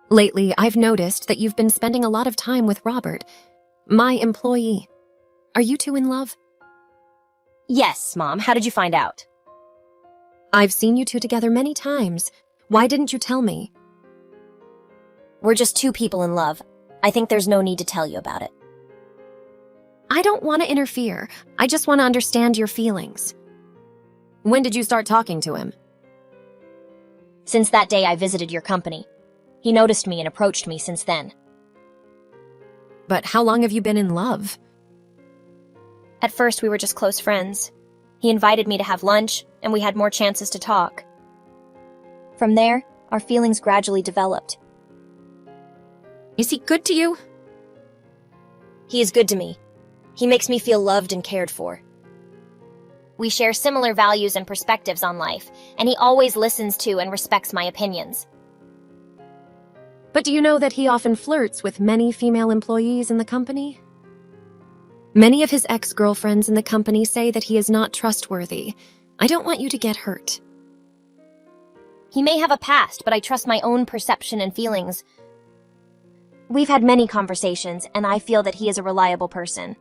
Lately, I've noticed that you've been spending a lot of time with Robert, my employee. Are you two in love? Yes, Mom. How did you find out? I've seen you two together many times. Why didn't you tell me? We're just two people in love. I think there's no need to tell you about it. I don't want to interfere. I just want to understand your feelings. When did you start talking to him? Since that day I visited your company. He noticed me and approached me since then. But how long have you been in love? At first, we were just close friends. He invited me to have lunch, and we had more chances to talk. From there, our feelings gradually developed. Is he good to you? He is good to me. He makes me feel loved and cared for. We share similar values and perspectives on life, and he always listens to and respects my opinions. But do you know that he often flirts with many female employees in the company? Many of his ex-girlfriends in the company say that he is not trustworthy. I don't want you to get hurt. He may have a past, but I trust my own perception and feelings. We've had many conversations, and I feel that he is a reliable person.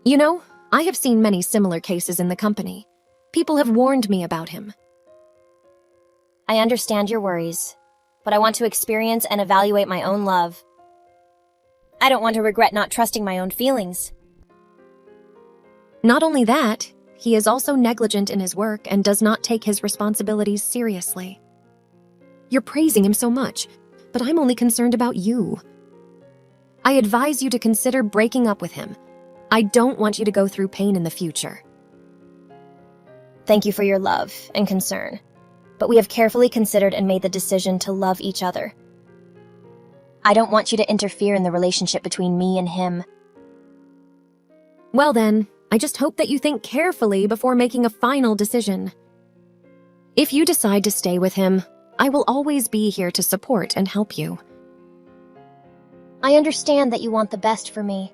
You know, I have seen many similar cases in the company. People have warned me about him. I understand your worries, but I want to experience and evaluate my own love. I don't want to regret not trusting my own feelings. Not only that, he is also negligent in his work and does not take his responsibilities seriously. You're praising him so much, but I'm only concerned about you. I advise you to consider breaking up with him. I don't want you to go through pain in the future. Thank you for your love and concern, but we have carefully considered and made the decision to love each other. I don't want you to interfere in the relationship between me and him. Well then, I just hope that you think carefully before making a final decision. If you decide to stay with him, I will always be here to support and help you. I understand that you want the best for me.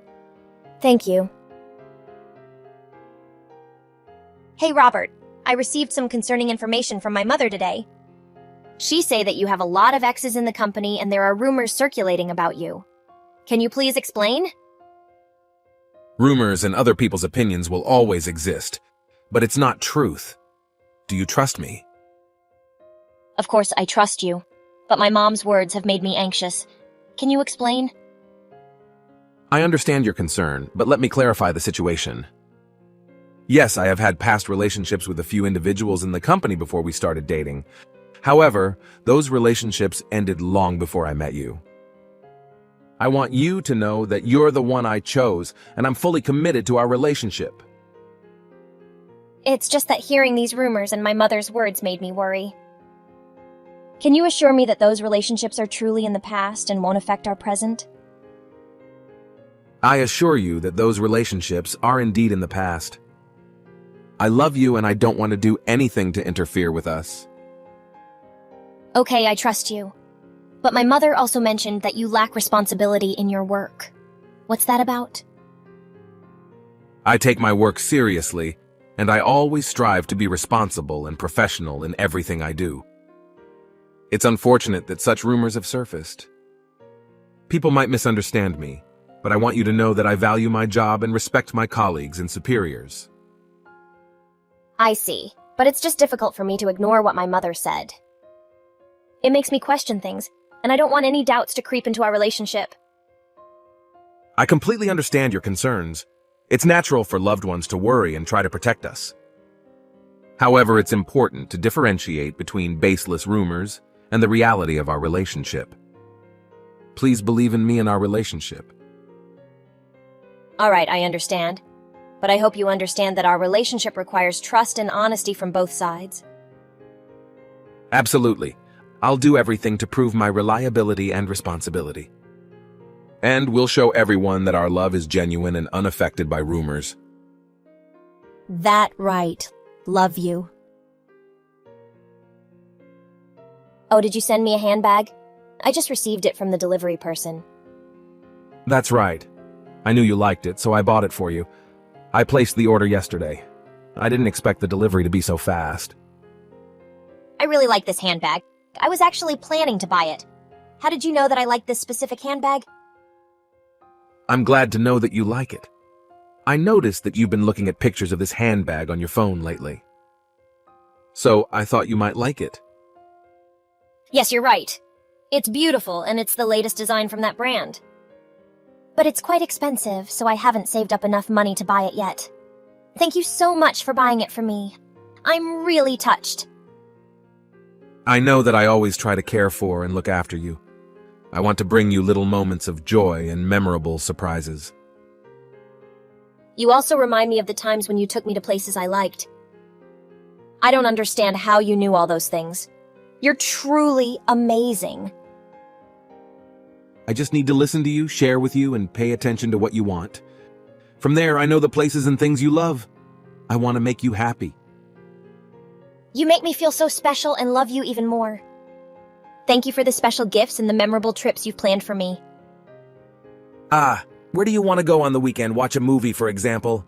Thank you. Hey, Robert. I received some concerning information from my mother today. She say that you have a lot of exes in the company and there are rumors circulating about you. Can you please explain? Rumors and other people's opinions will always exist, but it's not truth. Do you trust me? Of course, I trust you, but my mom's words have made me anxious. Can you explain? I understand your concern, but let me clarify the situation. Yes, I have had past relationships with a few individuals in the company before we started dating. However, those relationships ended long before I met you. I want you to know that you're the one I chose, and I'm fully committed to our relationship. It's just that hearing these rumors and my mother's words made me worry. Can you assure me that those relationships are truly in the past and won't affect our present? I assure you that those relationships are indeed in the past. I love you and I don't want to do anything to interfere with us. Okay, I trust you. But my mother also mentioned that you lack responsibility in your work. What's that about? I take my work seriously, and I always strive to be responsible and professional in everything I do. It's unfortunate that such rumors have surfaced. People might misunderstand me, but I want you to know that I value my job and respect my colleagues and superiors. I see, but it's just difficult for me to ignore what my mother said. It makes me question things, and I don't want any doubts to creep into our relationship. I completely understand your concerns. It's natural for loved ones to worry and try to protect us. However, it's important to differentiate between baseless rumors and the reality of our relationship. Please believe in me and our relationship. All right, I understand. But I hope you understand that our relationship requires trust and honesty from both sides. Absolutely. I'll do everything to prove my reliability and responsibility. And we'll show everyone that our love is genuine and unaffected by rumors. That right. Love you. Oh, did you send me a handbag? I just received it from the delivery person. That's right. I knew you liked it, so I bought it for you. I placed the order yesterday. I didn't expect the delivery to be so fast. I really like this handbag. I was actually planning to buy it. How did you know that I liked this specific handbag? I'm glad to know that you like it. I noticed that you've been looking at pictures of this handbag on your phone lately. So I thought you might like it. Yes, you're right. It's beautiful, and it's the latest design from that brand. But it's quite expensive, so I haven't saved up enough money to buy it yet. Thank you so much for buying it for me. I'm really touched. I know that I always try to care for and look after you. I want to bring you little moments of joy and memorable surprises. You also remind me of the times when you took me to places I liked. I don't understand how you knew all those things. You're truly amazing. I just need to listen to you, share with you, and pay attention to what you want. From there, I know the places and things you love. I want to make you happy. You make me feel so special and love you even more. Thank you for the special gifts and the memorable trips you've planned for me. Where do you want to go on the weekend? Watch a movie, for example?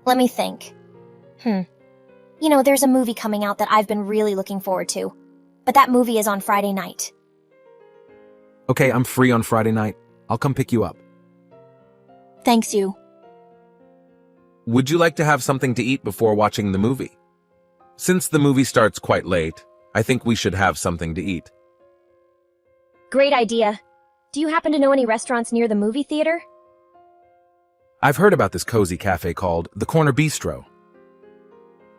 Let me think. There's a movie coming out that I've been really looking forward to. But that movie is on Friday night. Okay, I'm free on Friday night. I'll come pick you up. Thanks you. Would you like to have something to eat before watching the movie? Since the movie starts quite late, I think we should have something to eat. Great idea. Do you happen to know any restaurants near the movie theater? I've heard about this cozy cafe called the Corner Bistro.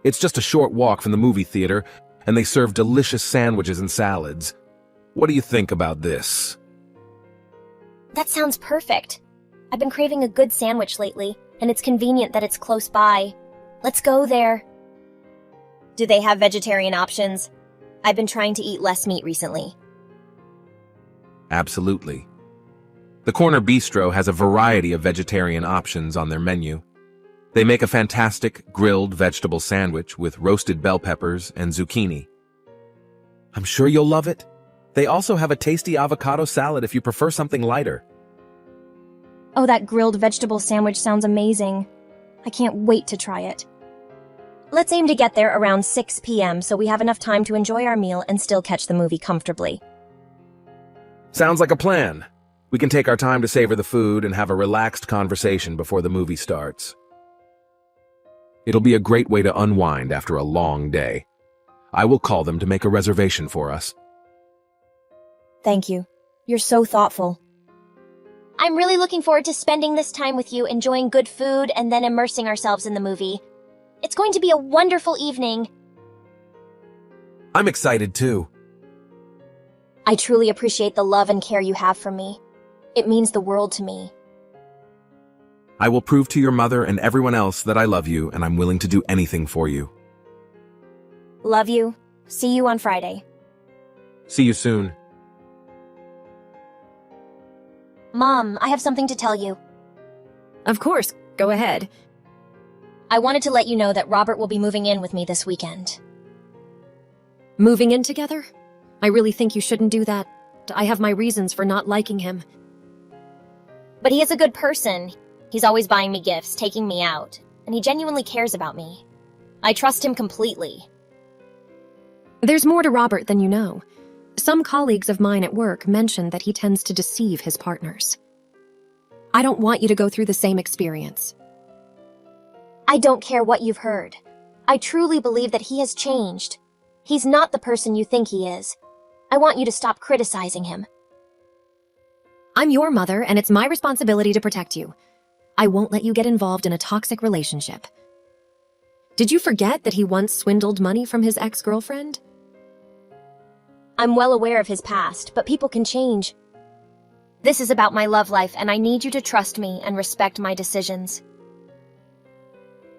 It's just a short walk from the movie theater, and they serve delicious sandwiches and salads. What do you think about this? That sounds perfect. I've been craving a good sandwich lately, and it's convenient that it's close by. Let's go there. Do they have vegetarian options? I've been trying to eat less meat recently. Absolutely. The Corner Bistro has a variety of vegetarian options on their menu. They make a fantastic grilled vegetable sandwich with roasted bell peppers and zucchini. I'm sure you'll love it. They also have a tasty avocado salad if you prefer something lighter. Oh, that grilled vegetable sandwich sounds amazing. I can't wait to try it. Let's aim to get there around 6 p.m. so we have enough time to enjoy our meal and still catch the movie comfortably. Sounds like a plan. We can take our time to savor the food and have a relaxed conversation before the movie starts. It'll be a great way to unwind after a long day. I will call them to make a reservation for us. Thank you. You're so thoughtful. I'm really looking forward to spending this time with you, enjoying good food, and then immersing ourselves in the movie. It's going to be a wonderful evening. I'm excited too. I truly appreciate the love and care you have for me. It means the world to me. I will prove to your mother and everyone else that I love you and I'm willing to do anything for you. Love you. See you on Friday. See you soon. Mom, I have something to tell you. Of course, go ahead. I wanted to let you know that Robert will be moving in with me this weekend. Moving in together? I really think you shouldn't do that. I have my reasons for not liking him. But he is a good person. He's always buying me gifts, taking me out, and he genuinely cares about me. I trust him completely. There's more to Robert than you know. Some colleagues of mine at work mentioned that he tends to deceive his partners. I don't want you to go through the same experience. I don't care what you've heard. I truly believe that he has changed. He's not the person you think he is. I want you to stop criticizing him. I'm your mother, and it's my responsibility to protect you. I won't let you get involved in a toxic relationship. Did you forget that he once swindled money from his ex-girlfriend? I'm well aware of his past, but people can change. This is about my love life, and I need you to trust me and respect my decisions.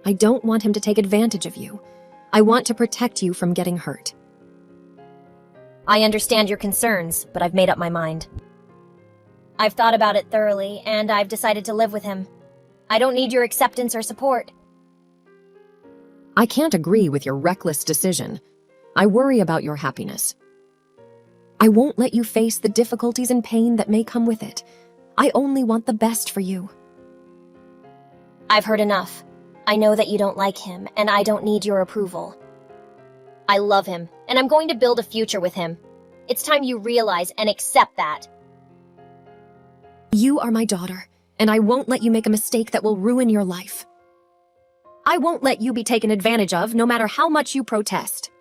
I don't want him to take advantage of you. I want to protect you from getting hurt. I understand your concerns, but I've made up my mind. I've thought about it thoroughly, and I've decided to live with him. I don't need your acceptance or support. I can't agree with your reckless decision. I worry about your happiness. I won't let you face the difficulties and pain that may come with it. I only want the best for you. I've heard enough. I know that you don't like him, and I don't need your approval. I love him, and I'm going to build a future with him. It's time you realize and accept that. You are my daughter, and I won't let you make a mistake that will ruin your life. I won't let you be taken advantage of, no matter how much you protest.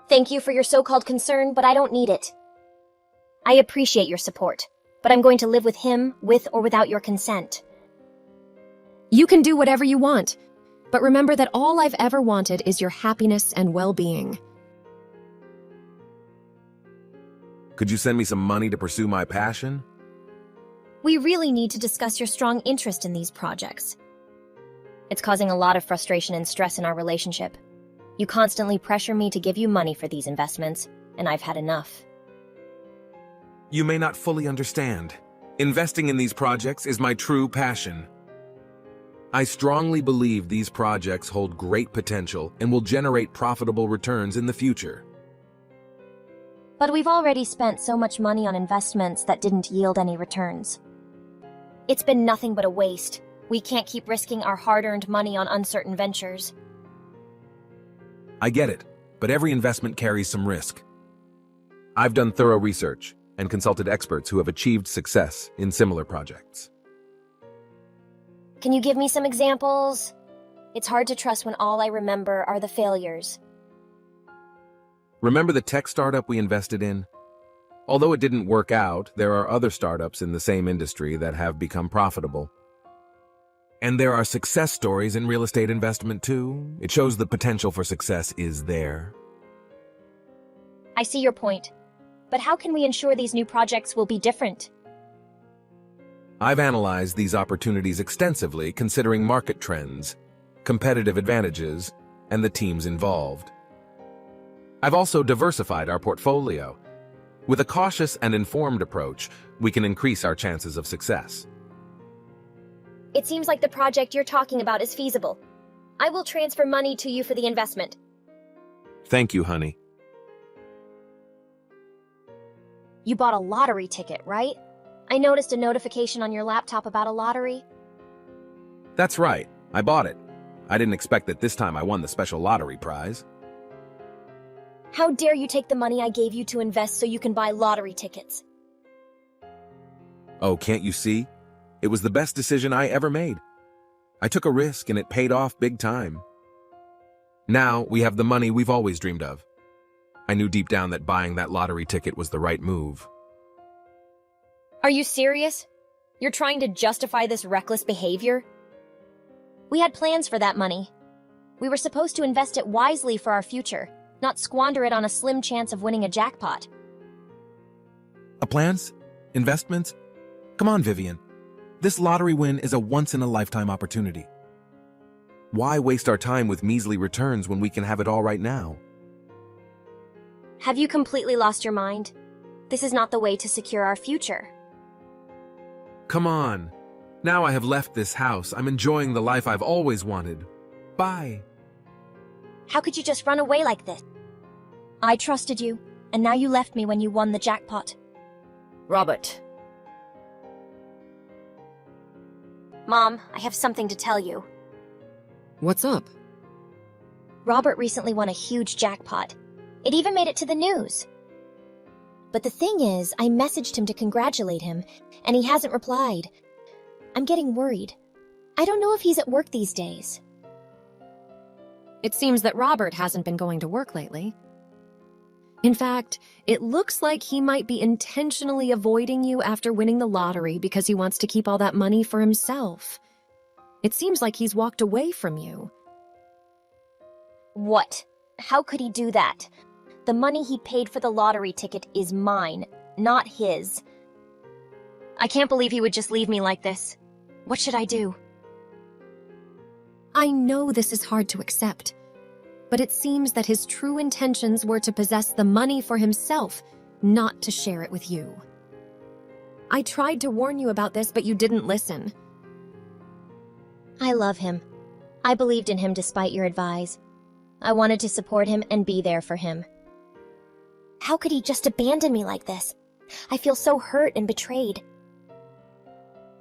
Thank you for your so-called concern, but I don't need it. I appreciate your support, but I'm going to live with him, with or without your consent. You can do whatever you want, but remember that all I've ever wanted is your happiness and well-being. Could you send me some money to pursue my passion? We really need to discuss your strong interest in these projects. It's causing a lot of frustration and stress in our relationship. You constantly pressure me to give you money for these investments, and I've had enough. You may not fully understand. Investing in these projects is my true passion. I strongly believe these projects hold great potential and will generate profitable returns in the future. But we've already spent so much money on investments that didn't yield any returns. It's been nothing but a waste. We can't keep risking our hard-earned money on uncertain ventures. I get it, but every investment carries some risk. I've done thorough research and consulted experts who have achieved success in similar projects. Can you give me some examples? It's hard to trust when all I remember are the failures. Remember the tech startup we invested in? Although it didn't work out, there are other startups in the same industry that have become profitable. And there are success stories in real estate investment too. It shows the potential for success is there. I see your point. But how can we ensure these new projects will be different? I've analyzed these opportunities extensively, considering market trends, competitive advantages, and the teams involved. I've also diversified our portfolio. With a cautious and informed approach, we can increase our chances of success. It seems like the project you're talking about is feasible. I will transfer money to you for the investment. Thank you, honey. You bought a lottery ticket, right? I noticed a notification on your laptop about a lottery. That's right. I bought it. I didn't expect that this time I won the special lottery prize. How dare you take the money I gave you to invest so you can buy lottery tickets? Oh, can't you see? It was the best decision I ever made. I took a risk and it paid off big time. Now we have the money we've always dreamed of. I knew deep down that buying that lottery ticket was the right move. Are you serious? You're trying to justify this reckless behavior? We had plans for that money. We were supposed to invest it wisely for our future, not squander it on a slim chance of winning a jackpot. Plans? Investments? Come on, Vivian. This lottery win is a once-in-a-lifetime opportunity. Why waste our time with measly returns when we can have it all right now? Have you completely lost your mind? This is not the way to secure our future. Come on. Now I have left this house. I'm enjoying the life I've always wanted. Bye. How could you just run away like this? I trusted you, and now you left me when you won the jackpot. Robert. Mom, I have something to tell you. What's up? Robert recently won a huge jackpot. It even made it to the news. But the thing is, I messaged him to congratulate him, and he hasn't replied. I'm getting worried. I don't know if he's at work these days. It seems that Robert hasn't been going to work lately. In fact, it looks like he might be intentionally avoiding you after winning the lottery because he wants to keep all that money for himself. It seems like he's walked away from you. What? How could he do that? The money he paid for the lottery ticket is mine, not his. I can't believe he would just leave me like this. What should I do? I know this is hard to accept, but it seems that his true intentions were to possess the money for himself, not to share it with you. I tried to warn you about this, but you didn't listen. I love him. I believed in him despite your advice. I wanted to support him and be there for him. How could he just abandon me like this? I feel so hurt and betrayed.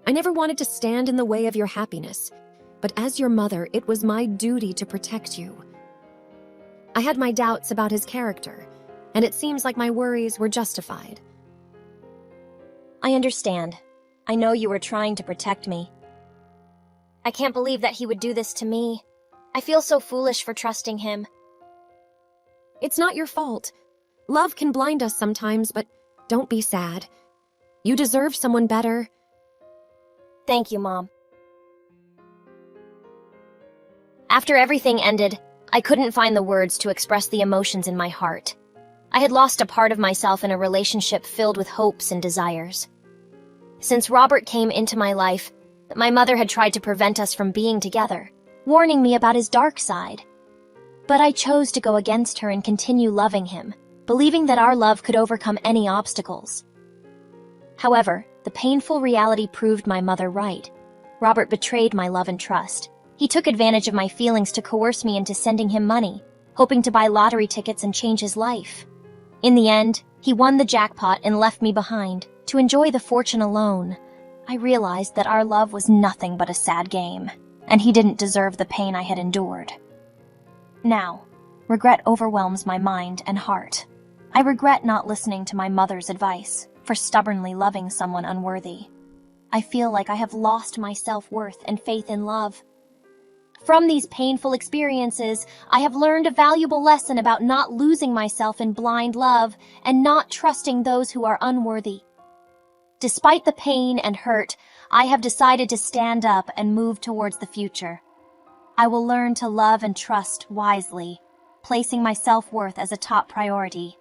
I never wanted to stand in the way of your happiness, but as your mother, it was my duty to protect you. I had my doubts about his character, and it seems like my worries were justified. I understand. I know you were trying to protect me. I can't believe that he would do this to me. I feel so foolish for trusting him. It's not your fault. Love can blind us sometimes, but don't be sad. You deserve someone better. Thank you, Mom. After everything ended, I couldn't find the words to express the emotions in my heart. I had lost a part of myself in a relationship filled with hopes and desires. Since Robert came into my life, my mother had tried to prevent us from being together, warning me about his dark side. But I chose to go against her and continue loving him, believing that our love could overcome any obstacles. However, the painful reality proved my mother right. Robert betrayed my love and trust. He took advantage of my feelings to coerce me into sending him money, hoping to buy lottery tickets and change his life. In the end, he won the jackpot and left me behind, to enjoy the fortune alone. I realized that our love was nothing but a sad game, and he didn't deserve the pain I had endured. Now, regret overwhelms my mind and heart. I regret not listening to my mother's advice, for stubbornly loving someone unworthy. I feel like I have lost my self-worth and faith in love. From these painful experiences, I have learned a valuable lesson about not losing myself in blind love and not trusting those who are unworthy. Despite the pain and hurt, I have decided to stand up and move towards the future. I will learn to love and trust wisely, placing my self-worth as a top priority.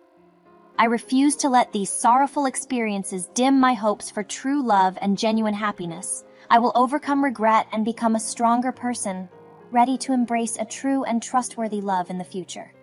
I refuse to let these sorrowful experiences dim my hopes for true love and genuine happiness. I will overcome regret and become a stronger person, ready to embrace a true and trustworthy love in the future.